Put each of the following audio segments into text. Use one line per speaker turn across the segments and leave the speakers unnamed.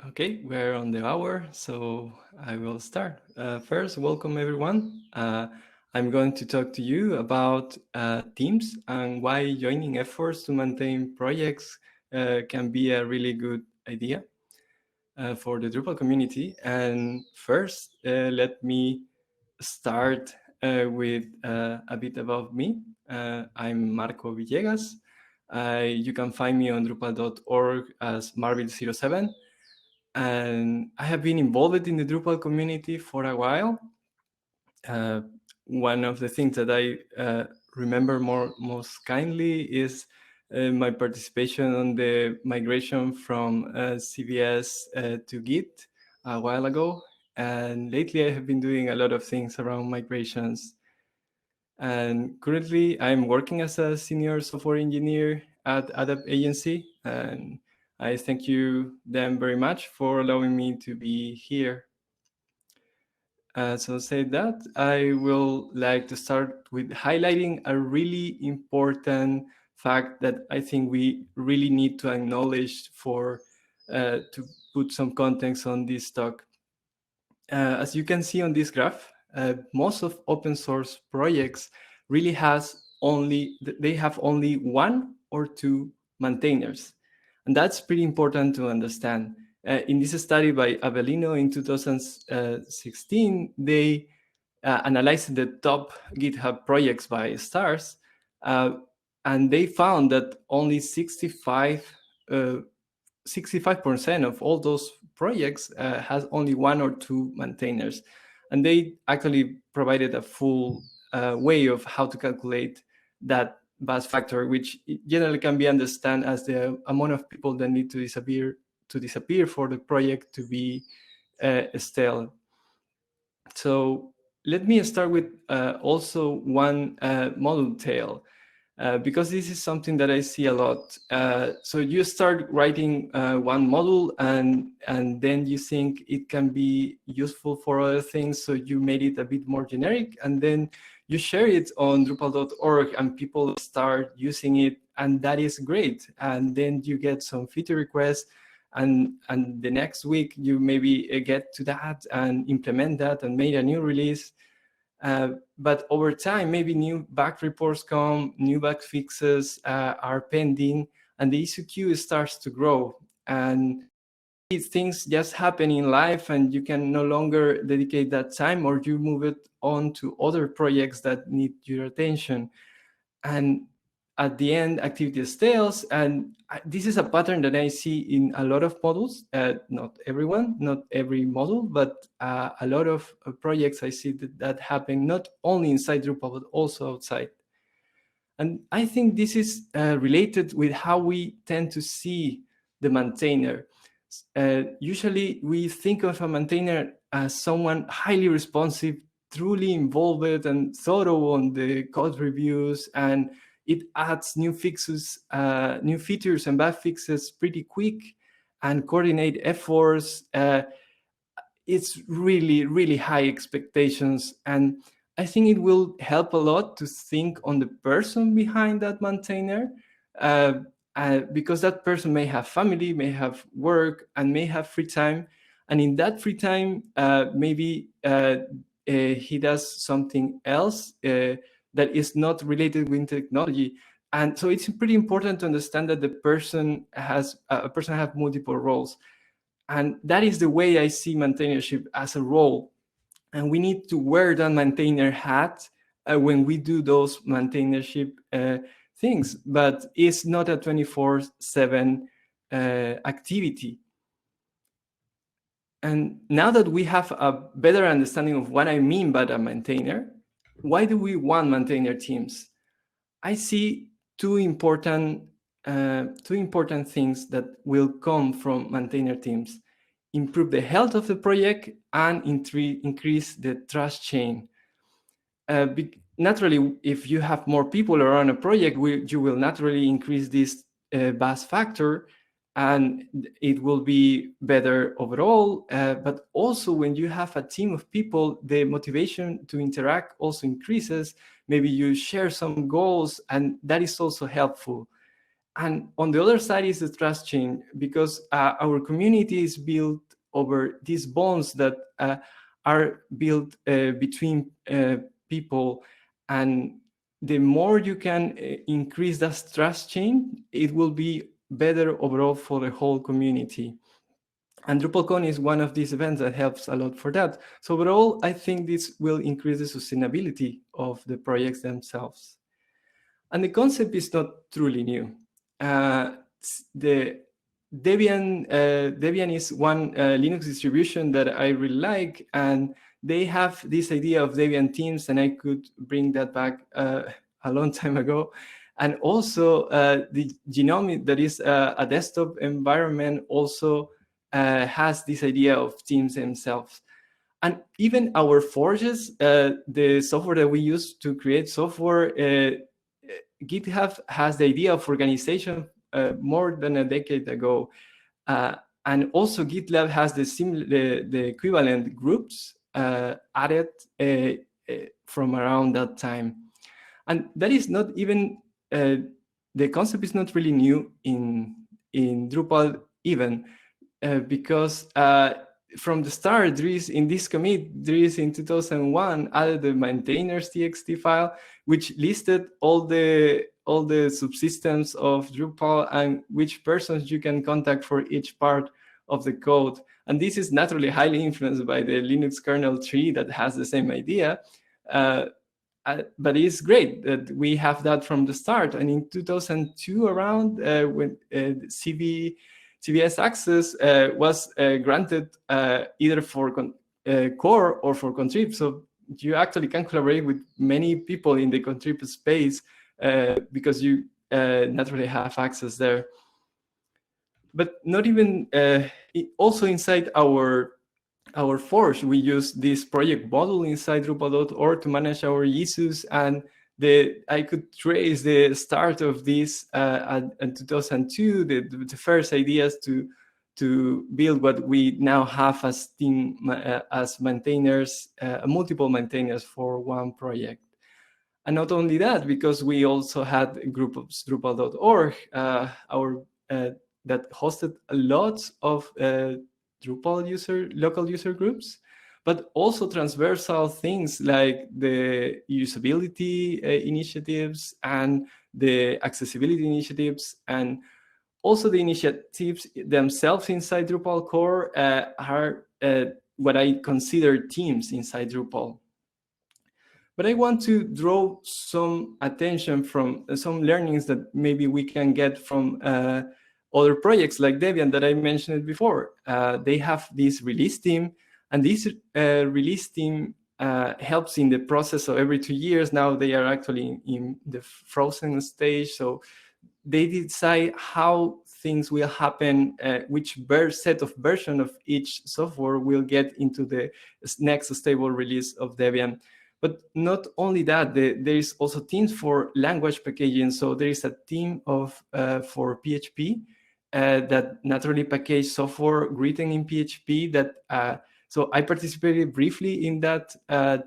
Okay, we're on the hour, so I will start. First, welcome everyone. I'm going to talk to you about teams and why joining efforts to maintain projects can be a really good idea for the Drupal community. And first, let me start with a bit about me. I'm Marco Villegas. You can find me on Drupal.org as Marvil07. And I have been involved in the Drupal community for a while. Uh, One of the things that I remember most kindly is my participation on the migration from CVS to Git a while ago. And lately I have been doing a lot of things around migrations. And currently I'm working as a senior software engineer at Adapt Agency. And I thank you them very much for allowing me to be here. So say that, I will like to start with highlighting a really important fact that I think we really need to acknowledge to put some context on this talk. As you can see on this graph, most of open source projects really have only one or two maintainers. And that's pretty important to understand. In this study by Avellino in 2016, they analyzed the top GitHub projects by stars, and they found that only 65% of all those projects has only one or two maintainers. And they actually provided a full way of how to calculate that bus factor, which generally can be understood as the amount of people that need to disappear for the project to be stale. So let me start with also one model tail. Because this is something that I see a lot. So you start writing one module and then you think it can be useful for other things. So you made it a bit more generic and then you share it on Drupal.org and people start using it, and that is great. And then you get some feature requests, and the next week you maybe get to that and implement that and made a new release. But over time, maybe new bug reports come, new bug fixes are pending, and the issue queue starts to grow. And things just happen in life, and you can no longer dedicate that time, or you move it on to other projects that need your attention. And at the end, activity stales. And this is a pattern that I see in a lot of models, not everyone, not every model, but a lot of projects I see that happen not only inside Drupal, but also outside. And I think this is related with how we tend to see the maintainer. Usually we think of a maintainer as someone highly responsive, truly involved and thorough on the code reviews, and it adds new fixes, new features and bug fixes pretty quick and coordinate efforts. It's really, really high expectations. And I think it will help a lot to think on the person behind that maintainer, because that person may have family, may have work, and may have free time. And in that free time, maybe he does something else that is not related with technology. And so it's pretty important to understand that the person has multiple roles. And that is the way I see maintainership as a role. And we need to wear that maintainer hat when we do those maintainership things, but it's not a 24/7 activity. And now that we have a better understanding of what I mean by a maintainer, why do we want maintainer teams? I see two important things that will come from maintainer teams: improve the health of the project and increase the trust chain. Naturally, if you have more people around a project, you will naturally increase this buzz factor, and it will be better overall. But also, when you have a team of people, the motivation to interact also increases. Maybe you share some goals, and that is also helpful. And on the other side is the trust chain, because our community is built over these bonds that are built between people. And the more you can increase that trust chain, it will be better overall for the whole community. And DrupalCon is one of these events that helps a lot for that. So overall, I think this will increase the sustainability of the projects themselves. And the concept is not truly new. The Debian is one Linux distribution that I really like, and they have this idea of Debian teams, and I could bring that back a long time ago. And also the Genome, that is a desktop environment, also has this idea of teams themselves. And even our forges, the software that we use to create software, GitHub has the idea of organization more than a decade ago. And also GitLab has the equivalent groups added from around that time. And that is not even, the concept is not really new in Drupal even, because from the start, there is in this commit, there is in 2001 added the maintainers txt file, which listed all the subsystems of Drupal and which persons you can contact for each part of the code. And this is naturally highly influenced by the Linux kernel tree that has the same idea. But it's great that we have that from the start. And in 2002 around, when CVS access was granted either for core or for contrib. So you actually can collaborate with many people in the contrib space because you naturally have access there. But not even, also inside our Forge, we use this project model inside Drupal.org to manage our issues. And I could trace the start of this in 2002, the first ideas to build what we now have as team, as maintainers, multiple maintainers for one project. And not only that, because we also had a group of Drupal.org, that hosted a lot of Drupal local user groups, but also transversal things like the usability initiatives and the accessibility initiatives, and also the initiatives themselves inside Drupal core are what I consider teams inside Drupal. But I want to draw some attention from some learnings that maybe we can get from other projects like Debian that I mentioned before. They have this release team, and this release team helps in the process. So every 2 years now, they are actually in the frozen stage. So they decide how things will happen, which set of version of each software will get into the next stable release of Debian. But not only that, there is also teams for language packaging. So there is a team for PHP that naturally package software written in PHP. So I participated briefly in that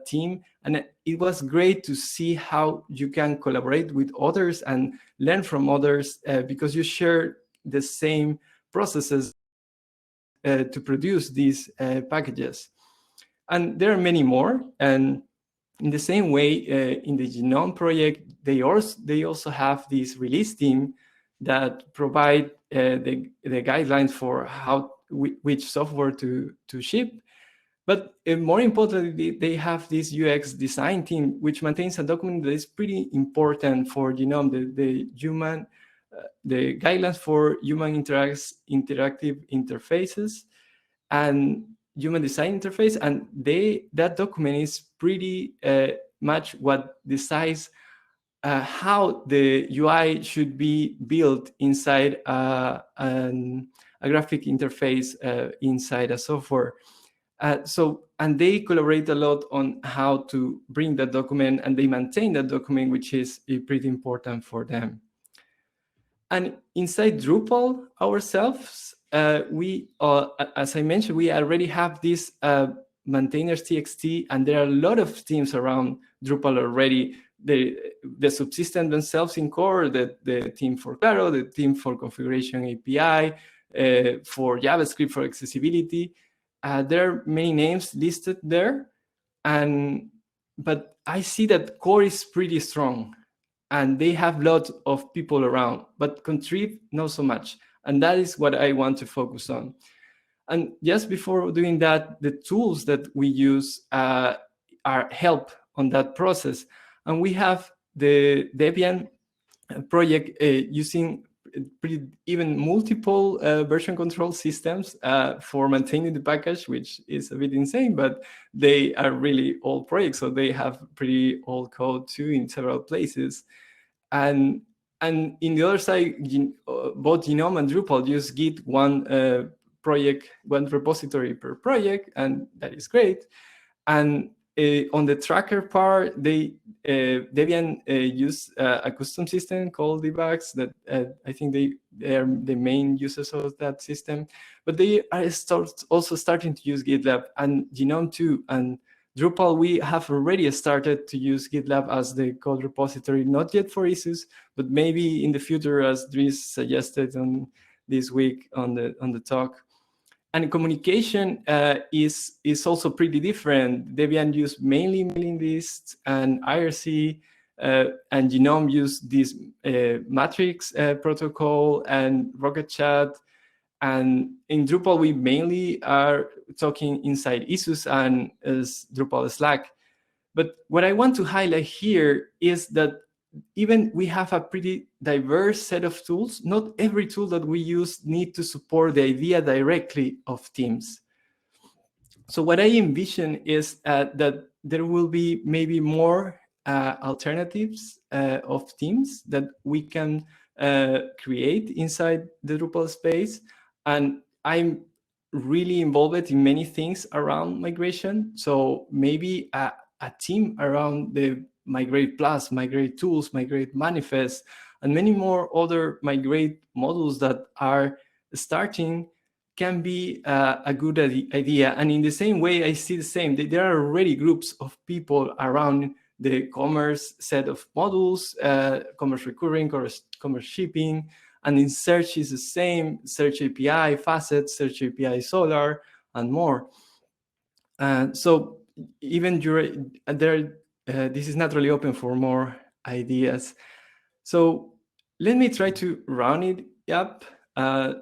team, and it was great to see how you can collaborate with others and learn from others because you share the same processes to produce these packages. And there are many more. And in the same way, in the Genome project, they also have this release team that provide the guidelines for which software to ship. But more importantly, they have this UX design team, which maintains a document that is pretty important for Genome, the guidelines for human interactive interfaces and human design interface. And that document is pretty much what decides how the UI should be built inside a graphic interface inside a software. And they collaborate a lot on how to bring that document, and they maintain that document, which is pretty important for them. And inside Drupal ourselves, as I mentioned, we already have this maintainers txt, and there are a lot of teams around Drupal already the subsystem themselves in core, the team for Claro, the team for configuration API, for JavaScript, for accessibility. There are many names listed there, but I see that core is pretty strong, and they have lots of people around, but Contrib not so much, and that is what I want to focus on. And just before doing that, the tools that we use are help on that process. And we have the Debian project using even multiple version control systems for maintaining the package, which is a bit insane, but they are really old projects, so they have pretty old code too in several places. And in the other side, both Genome and Drupal use Git, one project, one repository per project, and that is great. And on the tracker part, Debian use a custom system called debugs that I think they are the main users of that system. But they are also starting to use GitLab, and Genome too. And Drupal, we have already started to use GitLab as the code repository, not yet for issues, but maybe in the future, as Dries suggested on this week on the talk. And communication is also pretty different. Debian use mainly mailing lists and IRC, and Genome use this Matrix protocol and Rocket Chat. And in Drupal, we mainly are talking inside issues and as Drupal Slack. But what I want to highlight here is that even we have a pretty diverse set of tools. Not every tool that we use need to support the idea directly of teams. So what I envision is that there will be maybe more alternatives of teams that we can create inside the Drupal space. And I'm really involved in many things around migration. So maybe a team around the Migrate Plus, Migrate Tools, Migrate Manifest, and many more other Migrate modules that are starting can be a good idea. And in the same way, I see the same. There are already groups of people around the commerce set of modules, commerce recurring, commerce shipping, and in search is the same, search API, Facet, search API Solar, and more. So even this is not really open for more ideas. So let me try to round it up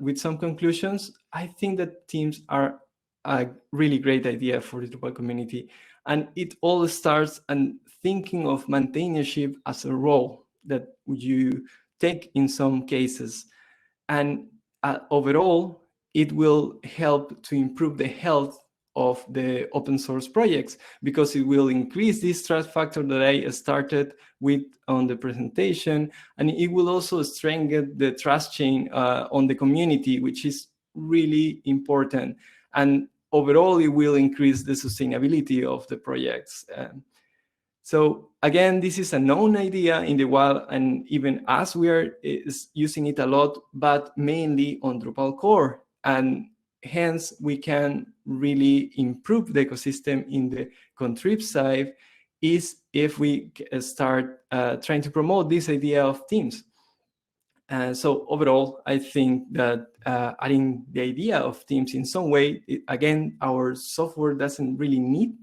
with some conclusions. I think that teams are a really great idea for the Drupal community. And it all starts in thinking of maintainership as a role that you take in some cases. And overall, it will help to improve the health of the open source projects, because it will increase this trust factor that I started with on the presentation, and it will also strengthen the trust chain on the community, which is really important. And overall, it will increase the sustainability of the projects. So again, this is a known idea in the wild, and even us, we are using it a lot, but mainly on Drupal core. And hence, we can really improve the ecosystem in the Contrib side is if we start trying to promote this idea of teams. So overall, I think that adding the idea of teams in some way, again, our software doesn't really need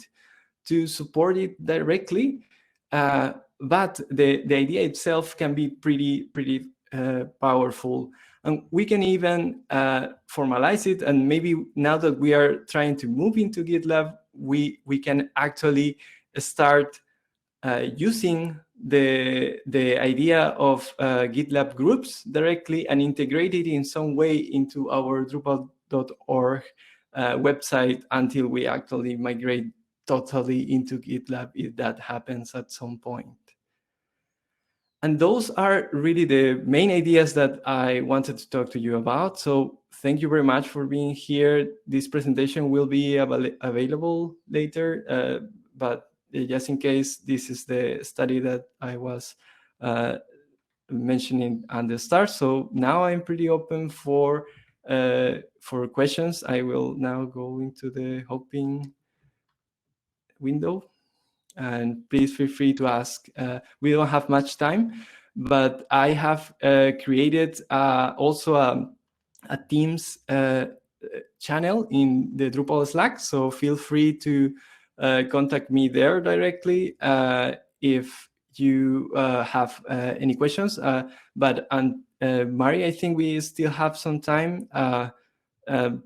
to support it directly, but the idea itself can be pretty powerful. And we can even formalize it, and maybe now that we are trying to move into GitLab, we can actually start using the idea of GitLab groups directly and integrate it in some way into our Drupal.org website until we actually migrate totally into GitLab, if that happens at some point. And those are really the main ideas that I wanted to talk to you about. So thank you very much for being here. This presentation will be available later, but just in case, this is the study that I was mentioning at the start. So now I'm pretty open for questions. I will now go into the hoping window. and please feel free to ask. We don't have much time, but I have created also a Teams channel in the Drupal Slack, so feel free to contact me there directly if you have any questions. But Mari, I think we still have some time.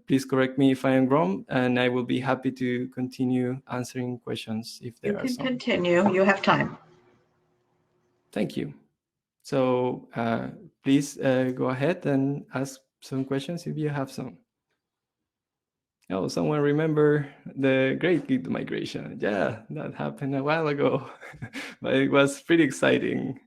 Please correct me if I am wrong, and I will be happy to continue answering questions if there are some.
You can continue. You have time.
Thank you. So please go ahead and ask some questions if you have some. Oh, someone remember the Great Git migration. Yeah, that happened a while ago, but it was pretty exciting.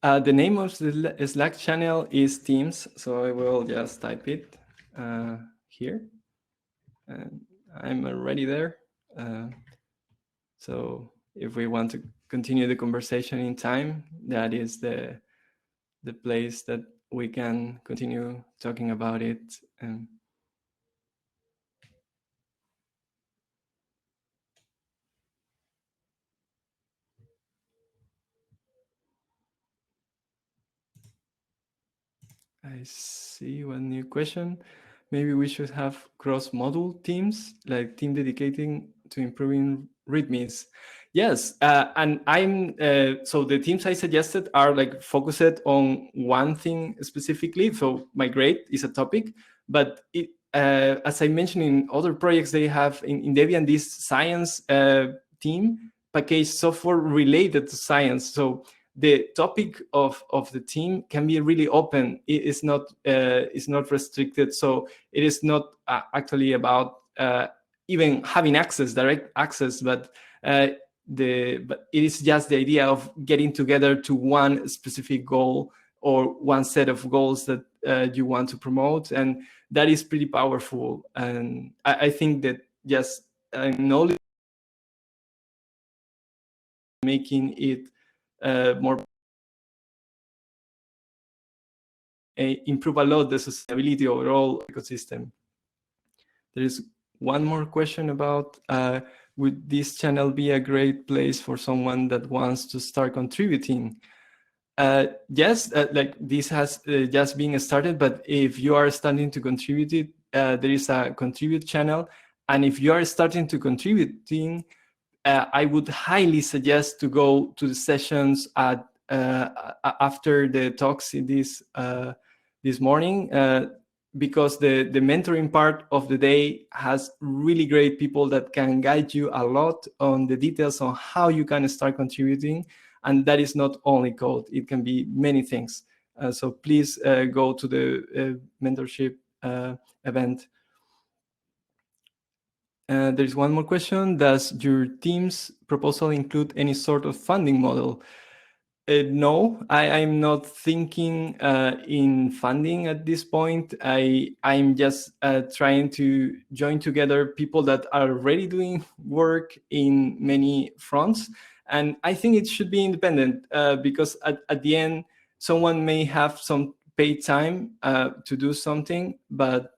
The name of the Slack channel is Teams, so I will just type it here. And I'm already there. So if we want to continue the conversation in time, that is the place that we can continue talking about it. I see one new question. Maybe we should have cross-module teams, like team dedicating to improving readmes. Yes, and I'm so the teams I suggested are like focused on one thing specifically. So migrate is a topic, but it, as I mentioned in other projects, they have in Debian this science team package software related to science. So the topic of the team can be really open. It is not restricted. So it is not actually about even having direct access, but but it is just the idea of getting together to one specific goal or one set of goals that you want to promote, and that is pretty powerful. And I think that just knowledge making it more improve a lot the sustainability overall ecosystem. There is one more question about would this channel be a great place for someone that wants to start contributing? Yes, like this has just been started, but if you are starting to contribute it, there is a contribute channel. And if you are starting to contributing, I would highly suggest to go to the sessions at after the talks in this morning, because the mentoring part of the day has really great people that can guide you a lot on the details on how you can start contributing. And that is not only code, it can be many things. So please go to the mentorship event. There's one more question. Does your team's proposal include any sort of funding model? No, I'm not thinking in funding at this point. I'm just trying to join together people that are already doing work in many fronts. And I think it should be independent because at the end, someone may have some paid time to do something, but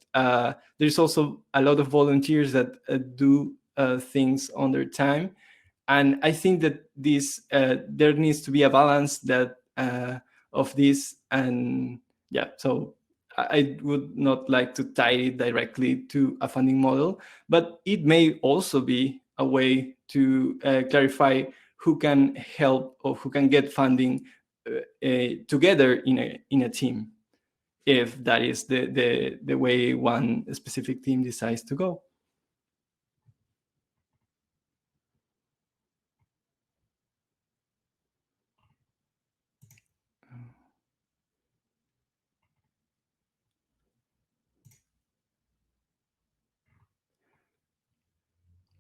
there's also a lot of volunteers that do things on their time. And I think that this there needs to be a balance that of this. And yeah, so I would not like to tie it directly to a funding model, but it may also be a way to clarify who can help or who can get funding together in a team, if that is the way one specific team decides to go.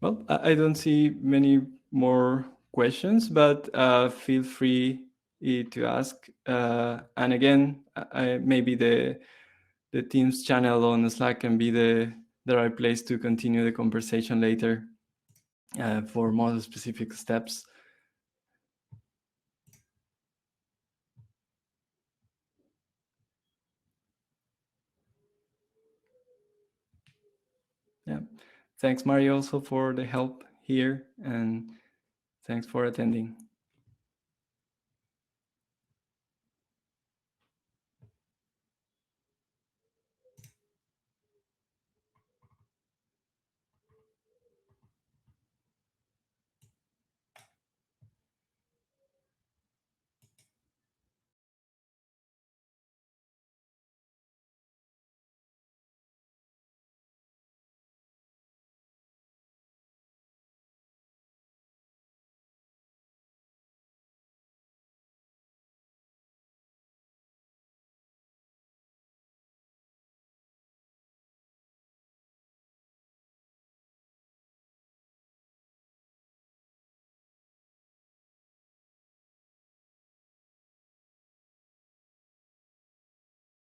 Well, I don't see many more questions, but feel free to ask. And again, maybe the Teams channel on Slack can be the right place to continue the conversation later for more specific steps. Thanks, Mario, also for the help here, and thanks for attending.